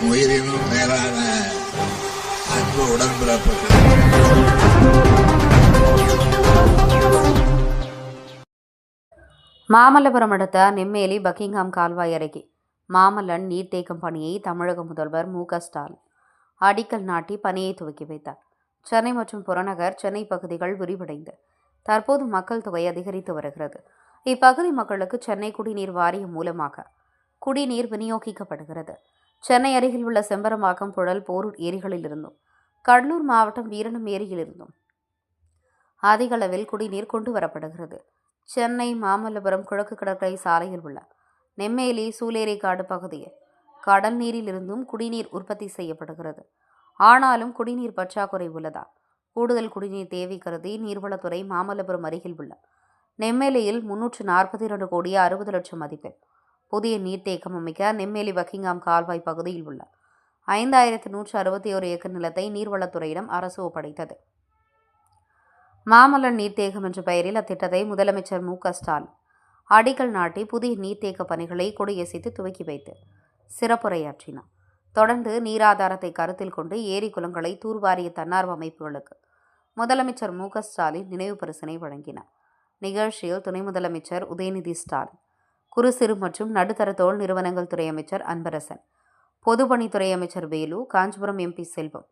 உயிரினும் மேலான அன்பு உடன்பிறப்புகள். மாமல்லபுரம் அடுத்த நெம்மேலி பக்கிங்ஹாம் கால்வாய் அருகே மாமல்லன் நீர்த்தேக்கம் பணியை தமிழக முதல்வர் மு.க.ஸ்டாலின் அடிக்கல் நாட்டி பணியை துவக்கி வைத்தார். சென்னை மற்றும் புறநகர் சென்னை பகுதிகள் விரிவடைந்து தற்போது மக்கள் தொகை அதிகரித்து வருகிறது. இப்பகுதி மக்களுக்கு சென்னை குடிநீர் வாரியம் மூலமாக குடிநீர் விநியோகிக்கப்படுகிறது. சென்னை அருகில் உள்ள செம்பரம்பாக்கம், புழல், போரூர் ஏரிகளிலிருந்தும் கடலூர் மாவட்டம் வீரணம் ஏரியிலிருந்தும் அதிக அளவில் குடிநீர் கொண்டு வரப்படுகிறது. சென்னை மாமல்லபுரம் கிழக்கு கடற்கரை சாலையில் உள்ள நெம்மேலி சூலேரிக்காடு பகுதியில் கடல் நீரிலிருந்தும் குடிநீர் உற்பத்தி செய்யப்படுகிறது. ஆனாலும் குடிநீர் பற்றாக்குறை உள்ளதால் கூடுதல் குடிநீர் தேவை கருதி நீர்வளத்துறை மாமல்லபுரம் அருகில் உள்ள நெம்மேலியில் 342 கோடி 60 லட்சம் மதிப்பில் புதிய நீர்த்தேக்கம் அமைக்க நெம்மேலி பக்கிங்ஹாம் கால்வாய் பகுதியில் உள்ள 5161 ஏக்கர் நிலத்தை நீர்வளத்துறையிடம் அரசு ஒப்படைத்தது. மாமல்லன் நீர்த்தேக்கம் என்ற பெயரில் அத்திட்டத்தை முதலமைச்சர் மு.க.ஸ்டாலின் அடிக்கல் நாட்டி புதிய நீர்த்தேக்க பணிகளை கொடியசைத்து துவக்கி வைத்து சிறப்புரையாற்றினார். தொடர்ந்து நீராதாரத்தை கருத்தில் கொண்டு ஏரி குளங்களை தூர்வாரிய தன்னார்வ அமைப்புகளுக்கு முதலமைச்சர் மு.க.ஸ்டாலின் நினைவு பரிசினை வழங்கினார். நிகழ்ச்சியில் துணை முதலமைச்சர் உதயநிதி ஸ்டாலின், குறு சிறு மற்றும் நடுத்தர தோல் நிறுவனங்கள் துறை அமைச்சர் அன்பரசன், பொதுப்பணித்துறை அமைச்சர் வேலு, காஞ்சிபுரம் எம்பி செல்வம்,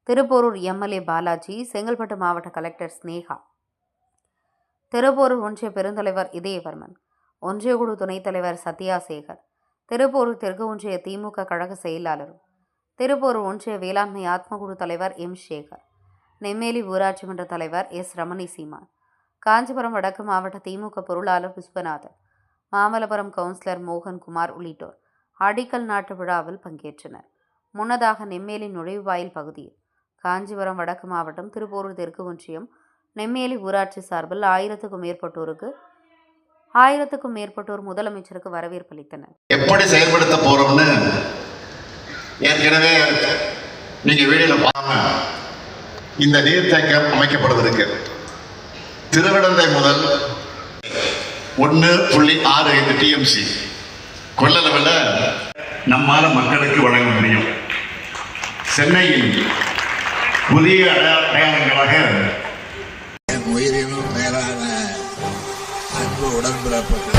திருப்போரூர் எம்எல்ஏ பாலாஜி, செங்கல்பட்டு மாவட்ட கலெக்டர் ஸ்னேகா, திருப்போரூர் ஒன்றிய பெருந்தலைவர் இதயவர்மன், ஒன்றிய குழு துணைத் தலைவர் சத்யாசேகர், திருப்போரூர் தெற்கு ஒன்றிய திமுக கழக செயலாளரும் திருப்போரூர் ஒன்றிய வேளாண்மை ஆத்மகுழு தலைவர் எம். சேகர், நெம்மேலி ஊராட்சி மன்ற தலைவர் எஸ். ரமணி சீமான், காஞ்சிபுரம் வடக்கு மாவட்ட திமுக பொருளாளர் விஸ்வநாதன், மாமல்லபுரம் கவுன்சிலர் மோகன்குமார் உள்ளிட்டோர் அடிக்கல் நாட்டு விழாவில் பங்கேற்றனர். முன்னதாக நெம்மேலி நுழைவுவாயில் பகுதியில் காஞ்சிபுரம் வடக்கு மாவட்டம் திருப்போரூர் தெற்கு ஒன்றியம் நெம்மேலி ஊராட்சி சார்பில் 1000க்கும் மேற்பட்டோர் முதலமைச்சருக்கு வரவேற்பளித்தனர். எப்படி செயல்படுத்த போறோம்னு ஏற்கனவே நீங்க வீடியோல பார்க்காம இந்த நீர்த்தேக்கம் அமைக்கப்படுவதற்கு திருவிடந்தை முதல் 1.65 டிஎம்சி கொள்ளளவில் நம்மால மக்களுக்கு வழங்க முடியும். சென்னையில் புதிய அடையாளங்களாக உயிரினும் மேலான அன்பு உடன்பிறப்புகள்.